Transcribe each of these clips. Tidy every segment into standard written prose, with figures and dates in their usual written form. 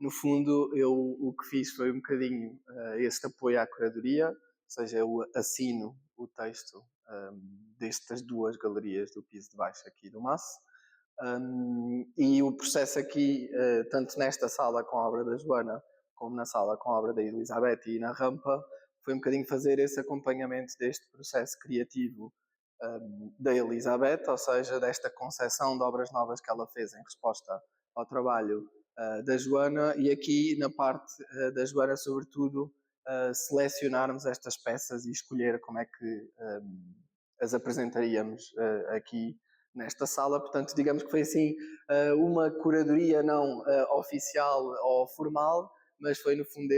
No fundo, eu o que fiz foi um bocadinho este apoio à curadoria, ou seja, eu assino o texto destas duas galerias do piso de baixo aqui do MAS. E o processo aqui, tanto nesta sala com a obra da Joana, como na sala com a obra da Elizabeth e na rampa, foi um bocadinho fazer esse acompanhamento deste processo criativo da Elizabeth, ou seja, desta concepção de obras novas que ela fez em resposta ao trabalho da Joana, e aqui na parte da Joana, sobretudo, selecionarmos estas peças e escolher como é que as apresentaríamos aqui nesta sala. Portanto, digamos que foi assim uma curadoria não oficial ou formal, mas foi no fundo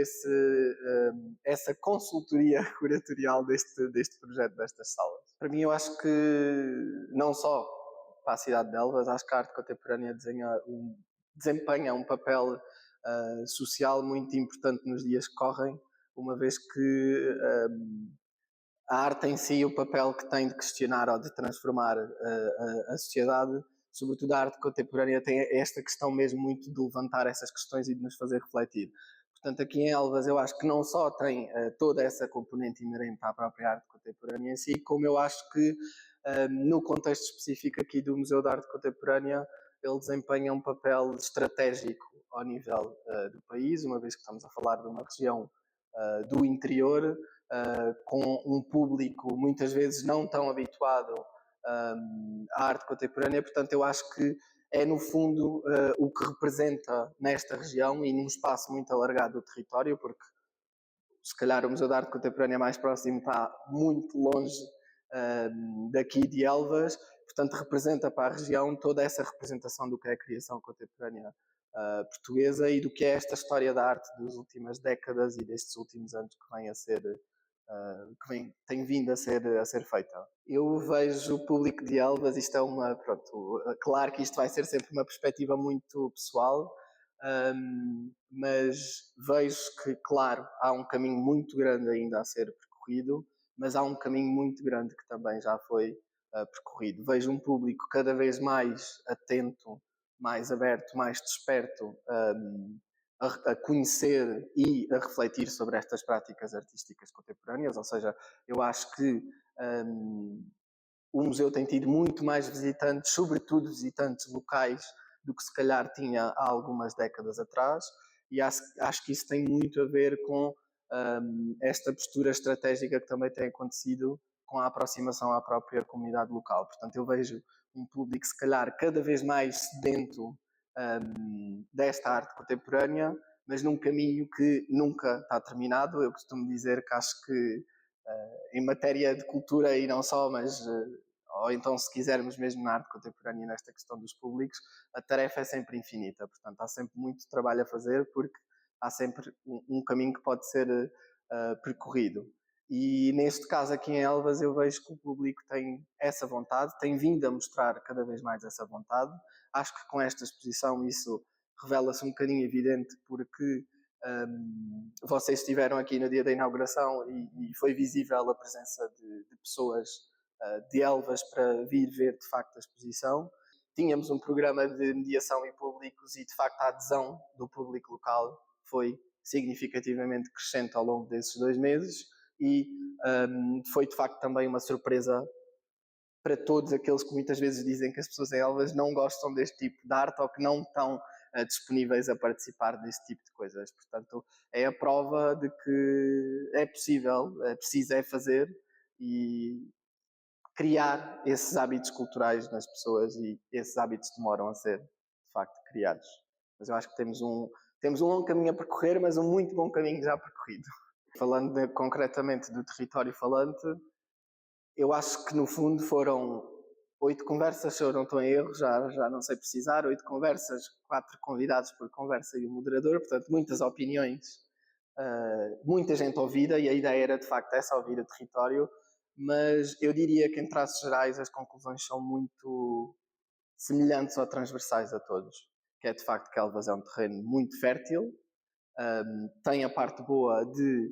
essa consultoria curatorial deste projeto, destas salas. Para mim, eu acho que não só para a cidade de Elvas, acho que a arte contemporânea desempenha um papel social muito importante nos dias que correm, uma vez que a arte em si, o papel que tem de questionar ou de transformar a sociedade, sobretudo a arte contemporânea, tem esta questão mesmo muito de levantar essas questões e de nos fazer refletir. Portanto, aqui em Elvas eu acho que não só tem toda essa componente inerente à própria arte contemporânea em si, como eu acho que no contexto específico aqui do Museu de Arte Contemporânea, ele desempenha um papel estratégico ao nível do país, uma vez que estamos a falar de uma região do interior, com um público muitas vezes não tão habituado à arte contemporânea. Portanto, eu acho que é no fundo o que representa nesta região e num espaço muito alargado do território, porque se calhar o Museu de Arte Contemporânea mais próximo está muito longe daqui de Elvas, portanto representa para a região toda essa representação do que é a criação contemporânea portuguesa e do que é esta história da arte das últimas décadas e destes últimos anos que vem a ser tem vindo a ser feita. Eu vejo o público de Elvas, isto é claro que isto vai ser sempre uma perspectiva muito pessoal, mas vejo que, claro, há um caminho muito grande ainda a ser percorrido, mas há um caminho muito grande que também já foi percorrido. Vejo um público cada vez mais atento, mais aberto, mais desperto a conhecer e a refletir sobre estas práticas artísticas contemporâneas, ou seja, eu acho que o museu tem tido muito mais visitantes, sobretudo visitantes locais, do que se calhar tinha há algumas décadas atrás, e acho que isso tem muito a ver com esta postura estratégica que também tem acontecido com a aproximação à própria comunidade local. Portanto, eu vejo um público, se calhar, cada vez mais sedento desta arte contemporânea, mas num caminho que nunca está terminado. Eu costumo dizer que acho que em matéria de cultura e não só, mas ou então se quisermos mesmo na arte contemporânea nesta questão dos públicos, a tarefa é sempre infinita, portanto há sempre muito trabalho a fazer porque há sempre um caminho que pode ser percorrido. E neste caso aqui em Elvas eu vejo que o público tem essa vontade, tem vindo a mostrar cada vez mais essa vontade. Acho que com esta exposição isso revela-se um bocadinho evidente porque vocês estiveram aqui no dia da inauguração e foi visível a presença de pessoas de Elvas para vir ver de facto a exposição. Tínhamos um programa de mediação em públicos e de facto a adesão do público local foi significativamente crescente ao longo desses 2 meses e foi de facto também uma surpresa para todos aqueles que muitas vezes dizem que as pessoas em Elvas não gostam deste tipo de arte ou que não estão disponíveis a participar desse tipo de coisas. Portanto, é a prova de que é possível, é preciso fazer e criar esses hábitos culturais nas pessoas, e esses hábitos demoram a ser, de facto, criados. Mas eu acho que temos um longo caminho a percorrer, mas um muito bom caminho já percorrido. Falando concretamente do território falante, eu acho que no fundo foram 8 conversas, se eu não estou em erro, já não sei precisar, 8 conversas, 4 convidados por conversa e o moderador, portanto muitas opiniões, muita gente ouvida, e a ideia era de facto essa, ouvir o território, mas eu diria que em traços gerais as conclusões são muito semelhantes ou transversais a todos, que é de facto que Elvas é um terreno muito fértil, tem a parte boa de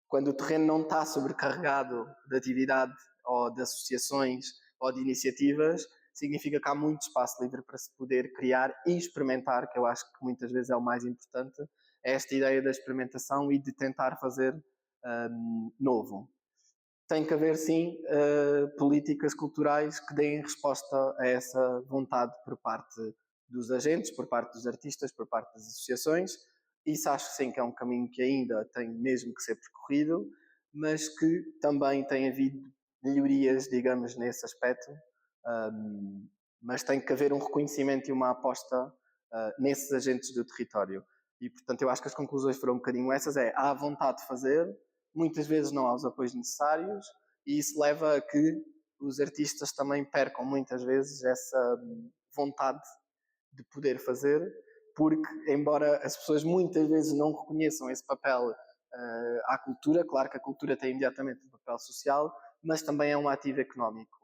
quando o terreno não está sobrecarregado de atividade ou de associações ou de iniciativas, significa que há muito espaço livre para se poder criar e experimentar, que eu acho que muitas vezes é o mais importante, é esta ideia da experimentação e de tentar fazer novo. Tem que haver, sim, políticas culturais que deem resposta a essa vontade por parte dos agentes, por parte dos artistas, por parte das associações. Isso acho que sim que é um caminho que ainda tem mesmo que ser percorrido, mas que também tem havido melhorias, digamos, nesse aspecto. Mas tem que haver um reconhecimento e uma aposta nesses agentes do território. E, portanto, eu acho que as conclusões foram um bocadinho essas. Há a vontade de fazer, muitas vezes não há os apoios necessários, e isso leva a que os artistas também percam muitas vezes essa vontade de poder fazer, porque embora as pessoas muitas vezes não reconheçam esse papel à cultura, claro que a cultura tem imediatamente um papel social, mas também é um ativo económico.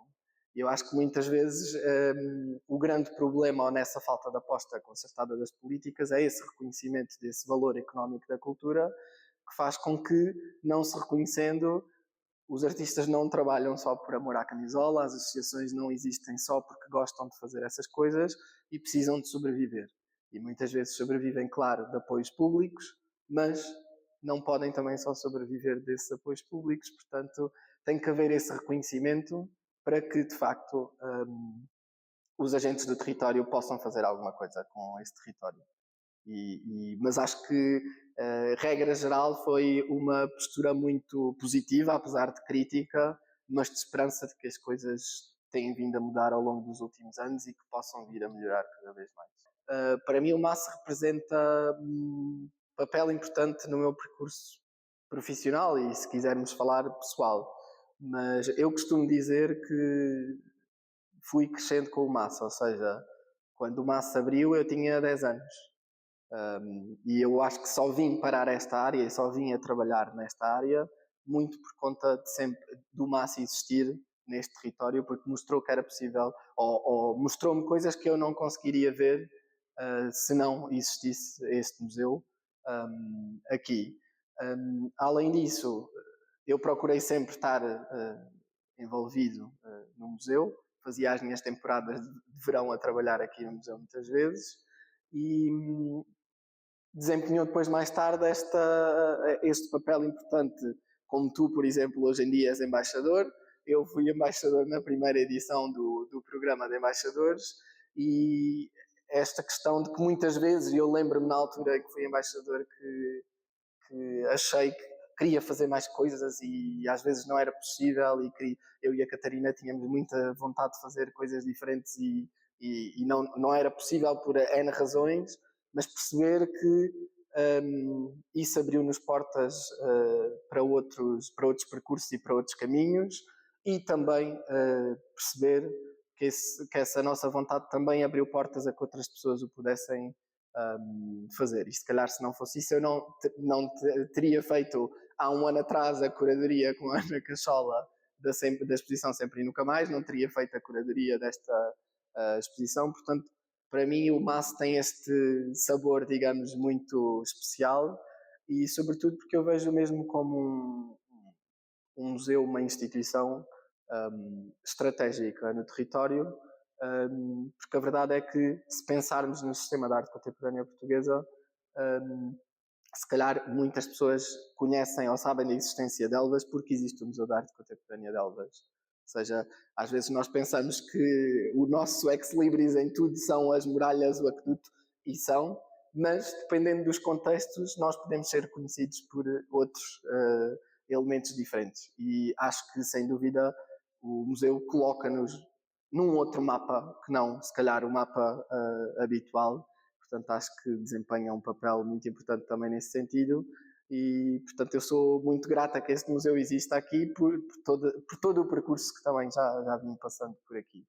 E eu acho que muitas vezes o grande problema ou nessa falta de aposta concertada das políticas é esse reconhecimento desse valor económico da cultura, que faz com que, não se reconhecendo, os artistas não trabalham só por amor à camisola, as associações não existem só porque gostam de fazer essas coisas e precisam de sobreviver. E muitas vezes sobrevivem, claro, de apoios públicos, mas não podem também só sobreviver desses apoios públicos, portanto tem que haver esse reconhecimento para que, de facto, os agentes do território possam fazer alguma coisa com esse território. Mas acho que, regra geral, foi uma postura muito positiva, apesar de crítica, mas de esperança de que as coisas têm vindo a mudar ao longo dos últimos anos e que possam vir a melhorar cada vez mais. Para mim, o MASS representa um papel importante no meu percurso profissional e, se quisermos falar, pessoal. Mas eu costumo dizer que fui crescendo com o MASS, ou seja, quando o MASS abriu eu tinha 10 anos. E eu acho que só vim parar esta área e só vim a trabalhar nesta área muito por conta de sempre do MASS existir neste território, porque mostrou que era possível, ou mostrou-me coisas que eu não conseguiria ver se não existisse este museu aqui. Além disso, eu procurei sempre estar envolvido no museu, fazia as minhas temporadas de verão a trabalhar aqui no museu muitas vezes, e desempenhou depois mais tarde este papel importante, como tu, por exemplo, hoje em dia és embaixador. Eu fui embaixador na primeira edição do programa de embaixadores e esta questão de que muitas vezes, eu lembro-me na altura que fui embaixador que achei que queria fazer mais coisas e às vezes não era possível e eu e a Catarina tínhamos muita vontade de fazer coisas diferentes e não era possível por N razões, mas perceber que isso abriu-nos portas para outros percursos e para outros caminhos e também perceber que essa nossa vontade também abriu portas a que outras pessoas o pudessem fazer. E se calhar se não fosse isso eu não teria feito há um ano atrás a curadoria com a Ana Cachola da exposição Sempre e Nunca Mais, não teria feito a curadoria desta exposição, portanto para mim o MASS tem este sabor, digamos, muito especial e sobretudo porque eu vejo mesmo como um museu, uma instituição estratégica no território, porque a verdade é que se pensarmos no sistema de arte contemporânea portuguesa, se calhar muitas pessoas conhecem ou sabem da existência de Elvas porque existe o Museu de Arte Contemporânea de Elvas. Ou seja, às vezes nós pensamos que o nosso ex-libris em tudo são as muralhas, o aqueduto, e são, mas dependendo dos contextos nós podemos ser conhecidos por outros elementos diferentes. E acho que, sem dúvida, o museu coloca-nos num outro mapa que não, se calhar, o mapa habitual. Portanto, acho que desempenha um papel muito importante também nesse sentido e, portanto, eu sou muito grata que este museu exista aqui por todo o percurso que também já vim passando por aqui.